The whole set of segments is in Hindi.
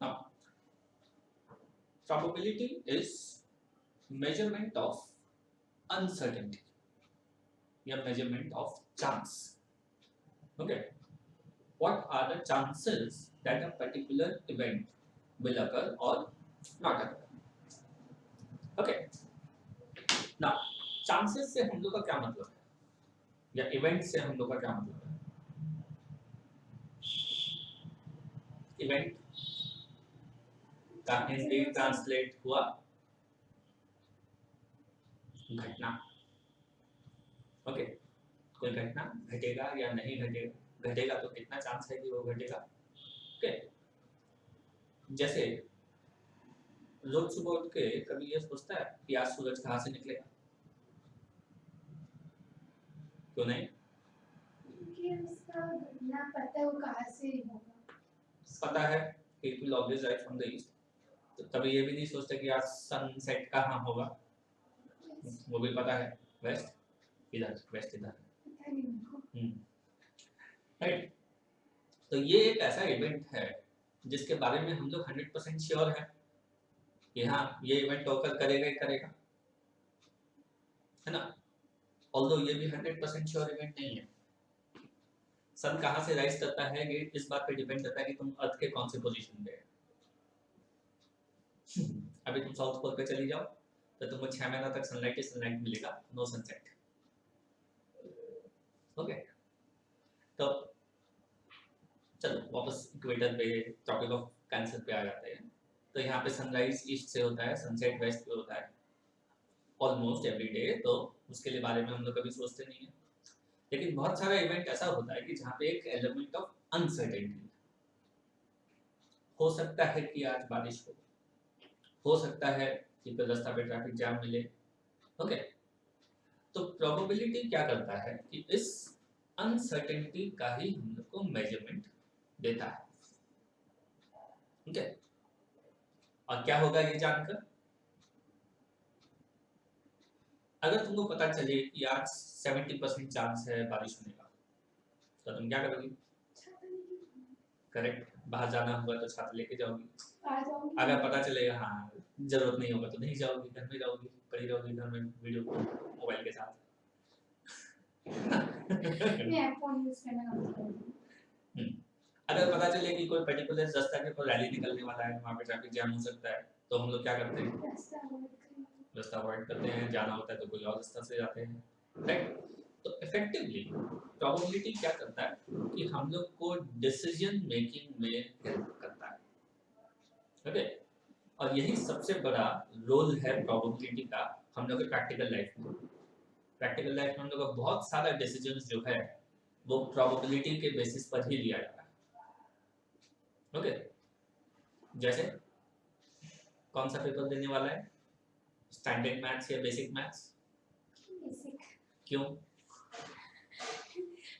Now, probability is measurement of uncertainty या measurement of chance. Okay, what are the chances that a particular event will occur or not occur? Okay, now chances से हम लोग का क्या मतलब है या event से हम लोग का क्या मतलब है? Event का हिंदी ट्रांसलेट हुआ घटना. ओके, कोई घटना घटेगा या नहीं घटेगा, घटेगा तो कितना चांस है कि वो घटेगा. ओके, जैसे रोज सुबह उठ के कभी ये सोचता है कि आज सूरज कहाँ से निकलेगा? क्यों नहीं? क्योंकि उसका घटना पता है वो कहाँ से होगा. पता है कि it will always rise from the east, तो कभी ये भी नहीं सोचता कि आज सनसेट कहाँ होगा. वो भी पता है वेस्ट, इधर वेस्ट इधर. पता नहीं उनको. राइट, तो ये एक ऐसा इवेंट है जिसके बारे में हम लोग 100% श्योर है कि हाँ ये इवेंट ऑकर करेगा ही करेगा, है ना. ऑल्दो ये भी 100% श्योर इवेंट नहीं है. सन कहाँ से राइज करता है ये इस बात पे डिपेंड करता है कि तुम अर्थ के कौन से पोजीशन पे है. अभी तुम साउथ पोल पे चली जाओ तो तुमको 6 महीना तक सनलाइट ही सनलाइट मिलेगा, नो सनसेट. ओके, तो चलो वापस इक्वेटर पे, ट्रॉपिक ऑफ कैंसर पे आ जाते हैं. तो यहाँ पे सनराइज ईस्ट से होता है, सनसेट वेस्ट पे होता है ऑलमोस्ट एवरी डे, तो उसके लिए बारे में हम लोग कभी सोचते नहीं है. लेकिन बहुत सारा इवेंट ऐसा होता है कि जहाँ पे एक एलिमेंट ऑफ अनसर्टेनिटी हो सकता है कि आज बारिश हो सकता है कि फिर रास्ता पे ट्रैफिक जाम मिले. ओके, तो प्रोबेबिलिटी क्या करता है कि इस अनसर्टेनिटी का ही हम लोग को मेजरमेंट देता है. ओके, और क्या होगा ये जानकर, अगर तुमको पता चले कि आज 70% चांस है बारिश होने का, तो तुम क्या करोगी? करेक्ट, बाहर जाना होगा तो छाता लेके जाओगी. अगर पता चलेगा हाँ जरूरत नहीं होगा तो नहीं जाओगी, घर में जाओगी, पड़ी रहोगी घर में वीडियो मोबाइल के साथ. मैं फोन यूज करना. अगर पता चले कि कोई पर्टिकुलर रास्ता के ऊपर रैली निकलने वाला है, वहाँ पे ट्रैफिक जाम हो सकता है, तो हम लोग क्या करते हैं? रास्ता अवॉइड करते हैं. जाना होता है तो कोई और रास्ता से जाते हैं. राइट, तो इफेक्टिवली प्रोबेबिलिटी क्या करता है कि हम लोग को डिसीजन मेकिंग में हेल्प करता है. ओके, और यही सबसे बड़ा रोल है प्रोबेबिलिटी का हम लोग के प्रैक्टिकल लाइफ में. प्रैक्टिकल लाइफ में हम लोग का बहुत सारा डिसीजंस जो है वो प्रोबेबिलिटी के बेसिस पर ही लिया जाता है. ओके, जैसे कौन सा पेपर देने वाला है, स्टैंडर्ड मैथ्स या बेसिक मैथ्स? बेसिक. क्यों?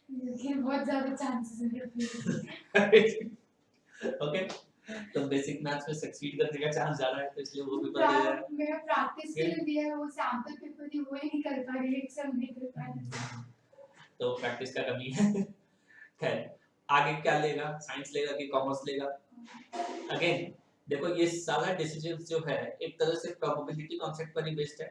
क्योंकि बहुत ज्यादा चांसेस है. ओके, तो बेसिक मैथ्स में सक्सीड करने का चांस ज्यादा है, तो इसलिए वो पेपर दे रहा है. मैं प्रैक्टिस के लिए दिया है, वो सैंपल पेपर थी, वो ही नहीं कर पा रही, एग्जाम नहीं कर पा रही. तो प्रैक्टिस का कमी है. खैर, आगे क्या लेगा, साइंस लेगा कि कॉमर्स लेगा? अगेन देखो ये सारा डिसीजन जो है एक तरह से प्रोबेबिलिटी कॉन्सेप्ट पर ही बेस्ड है.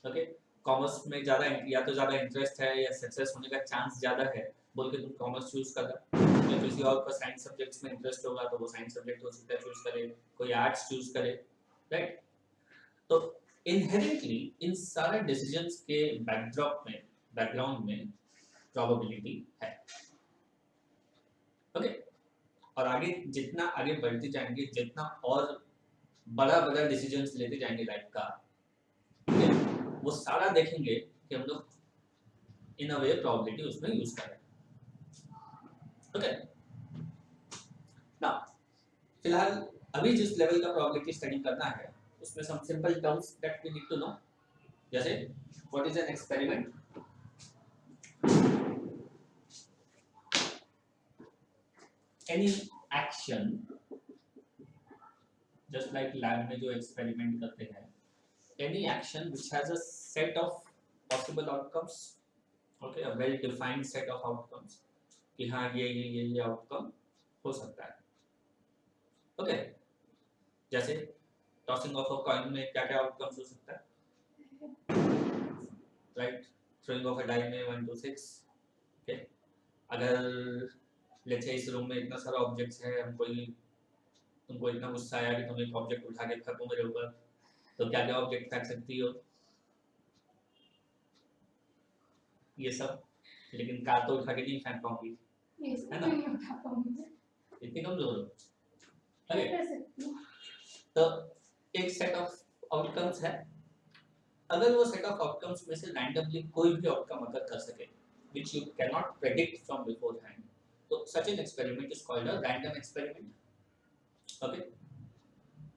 ओके, कॉमर्स में ज्यादा या तो ज्यादा इंटरेस्ट है या सक्सेस होने का चांस ज्यादा है बोल के तुम कॉमर्स चूज कर रहा, या किसी और का साइंस सब्जेक्ट्स में इंटरेस्ट होगा तो वो साइंस सब्जेक्ट हो सकता है चूज करे, कोई आर्ट्स चूज करे. राइट, तो इनहेरेंटली इन सारे डिसीजंस के बैकग्राउंड में प्रोबेबिलिटी है. ओके, और आगे जितना आगे बढ़ते जाएंगे, जितना और बड़ा बड़ा डिसीजंस लेते जाएंगे लाइफ का, वो सारा देखेंगे कि हम लोग इन अ वे प्रोबेबिलिटी उसमें यूज कर रहे हैं. ओके, ना फिलहाल अभी जिस लेवल का प्रोबेबिलिटी स्टडी करना है उसमें some simple terms that we need to know, जैसे what is an experiment, any action, just like lab में जो एक्सपेरिमेंट करते हैं, any action which has a set of possible outcomes, okay, a well defined set of outcomes कि हाँ ये आउटकम हो सकता है. ओके, जैसे टॉसिंग ऑफ अ कॉइन में क्या क्या आउटकम्स हो सकता है, right? Throwing of a die में 1 2 6, ओके। अगर लेट्स से इस रूम में इतना सारा ऑब्जेक्ट्स है, तुमको इतना गुस्सा आया कि तुम एक ऑब्जेक्ट उठा के फेंको मेरे ऊपर, तो क्या क्या ऑब्जेक्ट फेंक सकती हो? ये सब। लेकिन कार तो उठा के नहीं फेंक पाऊंगी, है ना? इतनी कमजोर हो। ओके, तो एक सेट ऑफ आउटकम्स है। अगर वो सेट ऑफ आउटकम्स में से रैंडमली कोई भी आउटकम अगर कर सके which you cannot predict from beforehand, तो such an experiment is called a random experiment. Okay,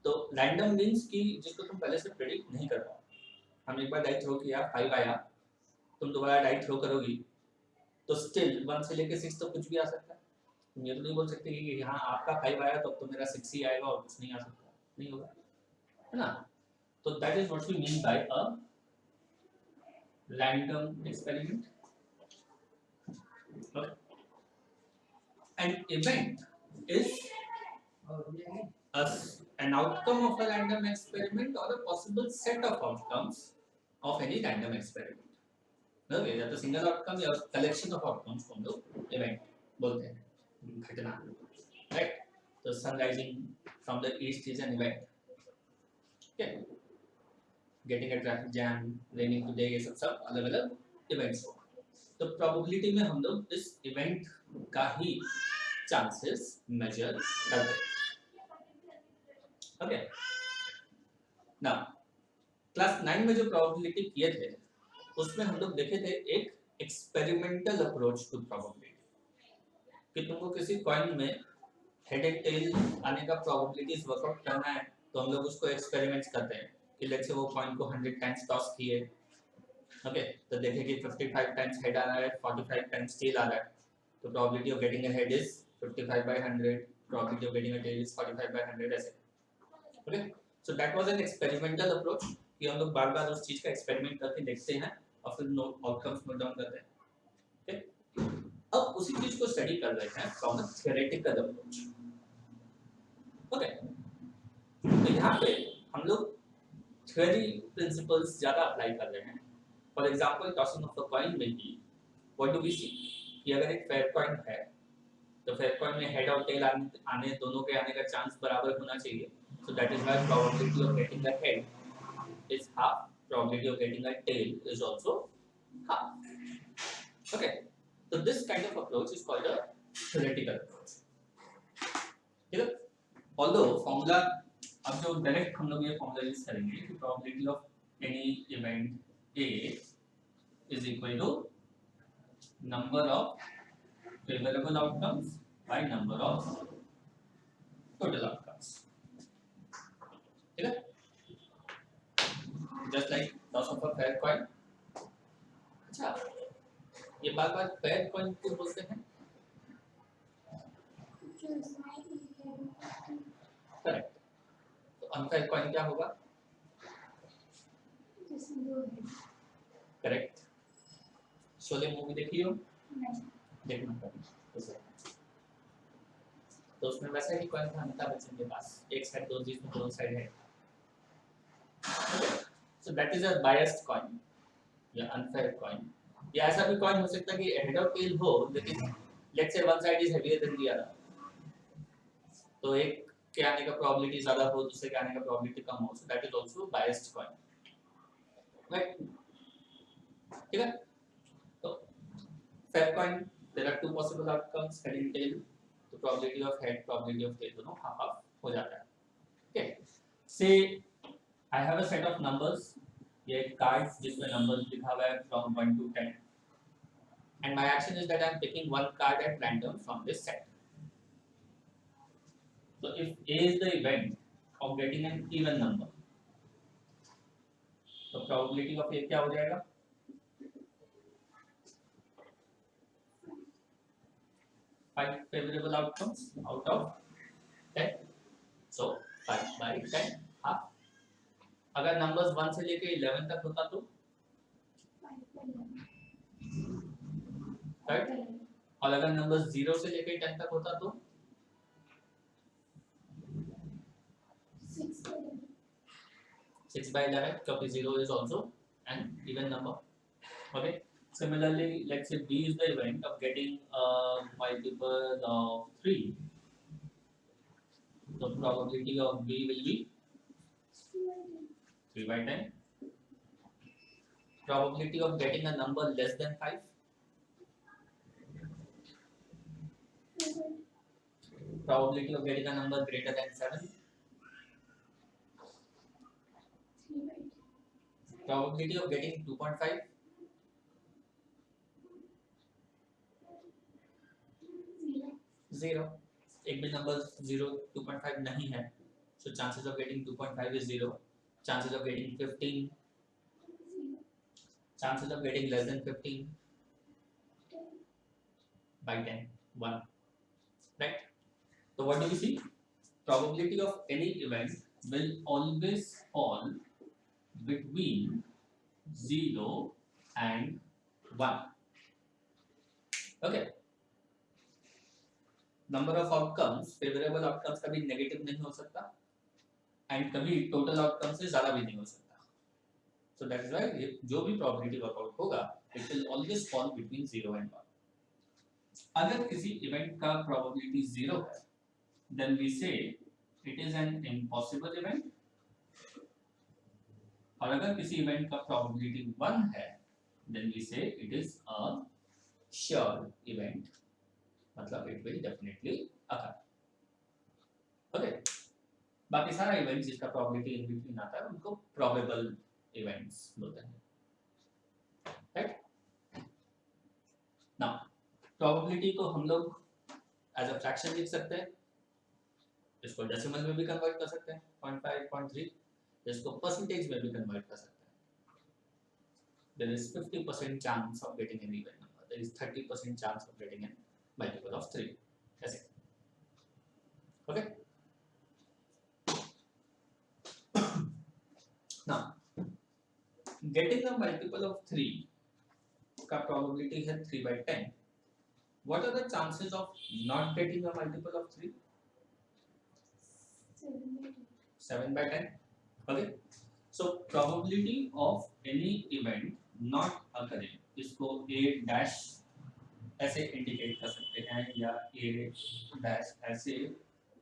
तो रैंडम मींस कि जिसको तुम पहले से प्रेडिक्ट नहीं कर पाओ। हम एक बार डाई थ्रो किया, 5 आया, तुम दोबारा डाई थ्रो करोगी तो स्टिल 1 से लेके 6 तक कुछ भी आ सकता है। तुम ये तो नहीं बोल सकते कि हाँ आपका 5 आया तो अब तो मेरा 6 ही आएगा और कुछ नहीं आ सकता, नहीं होगा, है ना? तो that is what we mean by a random experiment. Okay. An event is an outcome of a random experiment or a possible set of outcomes of any random experiment. Okay, या तो सिंगल आउटकम या कलेक्शन ऑफ आउटकम्स को हम लोग इवेंट बोलते हैं, घटना, राइट? तो sunrising from the east is an event, okay. Getting a traffic jam, raining today, ये सब अलग अलग इवेंट्स हो। तो प्रोबेबिलिटी में हम लोग इस इवेंट का ही चांसेस मेजर करते हैं, ओके। नाउ क्लास 9 में जो प्रोबेबिलिटी किए थे उसमें हम लोग देखे थे एक एक्सपेरिमेंटल अप्रोच टू प्रोबेबिलिटी, कि तुमको किसी कॉइन में हेड एंड टेल आने का प्रोबेबिलिटीज वर्कआउट करना है, तो हम लोग उसको एक्सपेरिमेंट्स करते हैं कि लेट्स से वो कॉइन को 100 टाइम्स टॉस किए, ओके, तो देखें कि 55 टाइम्स हेड आ रहा है, 45 टाइम्स टेल आ रहा है, तो probability of getting a head is 55/100, probability of getting a tail is 45/100, ऐसे, okay. So that was an experimental approach कि हम लोग बार-बार उस चीज का एक्सपेरिमेंट करके देखते हैं और फिर आउटकम्स नोट डाउन करते हैं, ओके। अब उसी चीज को स्टडी कर रहे हैं from a theoretical approach, okay. तो यहाँ पे हम लोग थ्योरी प्रिंसिपल्स ज्यादा अप्लाई कर रहे हैं। For example tossing of the coin में ही व्हाट डू वी सी कि अगर एक फेयर कॉइन है तो फेयर कॉइन में हेड और टेल आने दोनों के आने का चांस बराबर होना चाहिए, so that is why probability of getting a head is half, probability of getting a tail is also half, okay. तो this kind of approach is called a theoretical approach, ठीक है। ऑल्दो फॉर्मूला अब जो डायरेक्ट हम लोग ये फॉर्मूला यूज करेंगे कि probability of any event A is equal to number of favorable outcomes by number of total outcomes, ठीक है? Just like toss of a fair coin. अच्छा, ये बार-बार fair coin क्यों बोलते हैं? करेक्ट। तो unfair coin क्या होगा? करेक्ट। शोले मूवी देखी हो? देखना पड़ेगा। तो उसमें वैसा ही कॉइन था अमिताभ बच्चन के पास, एक साइड दो जिसमें दोनों साइड है, सो that is a biased coin या अनफेयर कॉइन। या ऐसा भी कॉइन हो सकता है कि हेड और टेल हो लेकिन let's say one side is heavier than the other, तो एक के आने का प्रोबेबिलिटी ज्यादा हो, दूसरे के आने का प्रोबेबिलिटी कम हो, so that is also biased coin, right? ठीक है। तो fair coin there are two possible outcomes, head and tail, तो probability of head probability of tail दोनों हाफ हाफ हो जाता है, okay. Say I have a set of numbers, ये कार्ड्स जिसमें नंबर्स लिखा हुआ है from 1 to 10, and my action is that I am picking one card at random from this set. So if A is the event of getting an even number, तो probability of A क्या हो जाएगा? 5 favorable outcomes out of 10, so 5/10 half. अगर नंबर्स 1 से लेके 11 तक होता तो राइट, और अगर नंबर्स 0 से लेके 10 तक होता तो 6 6 by 11 क्योंकि 0 is also an even number. Okay. Similarly, let's say B is the event of getting a multiple of 3. The probability of B will be 3 by 10. Probability of getting a number less than 5. Probability of getting a number greater than 7. Probability of getting 2.5. 0. एक भी नंबर 0 2.5 नहीं है, so chances of getting 2.5 is 0. Chances of getting 15. Chances of getting less than 15 by 10, 1. Right? So what do we see? Probability of any event will always fall between 0 and 1. Okay. Number of outcomes, favorable outcomes कभी negative नहीं हो सकता, and कभी total outcomes से ज़्यादा भी नहीं हो सकता. So that is why जो भी probability workout होगा, it will always fall between 0 and 1. अगर किसी event का probability 0 है, then we say it is an impossible event. और अगर किसी event का probability 1 है, then we say it is a sure event. मतलब it will definitely occur. Okay. बाकी सारा events जिसका probability in between आता है उनको probable events बोलते हैं. Right? Now, probability को हम लोग as a fraction लिख सकते हैं. इसको decimal में भी convert कर सकते हैं. 0.5, 0.3. इसको percentage में भी convert कर सकते हैं. There is 50% chance of getting an even number. There is 30% chance of getting an multiple of 3. That's it. Okay. Now, getting a multiple of 3 का probability है 3 by 10. What are the chances of not getting a multiple of 3? 7 by 10. Okay. So probability of any event not occurring, इसको A dash ऐसे इंडिकेट कर सकते हैं या A dash ऐसे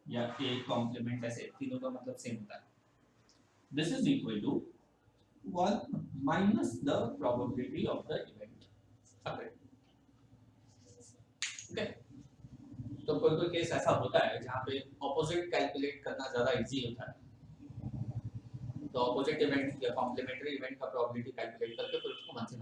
या A कॉम्प्लीमेंट ऐसे, तीनों का मतलब सेम होता है. This is equal to 1 minus the probability of the event occurring. Okay. तो कोई केस ऐसा होता है जहाँ पे ऑपोजिट कैलकुलेट करना ज़्यादा इजी होता है, तो ऑपोजिट इवेंट या कॉम्प्लीमेंट्री इवेंट का प्रोबेबिलिटी कैलकुलेट करके फिर उसको 1 से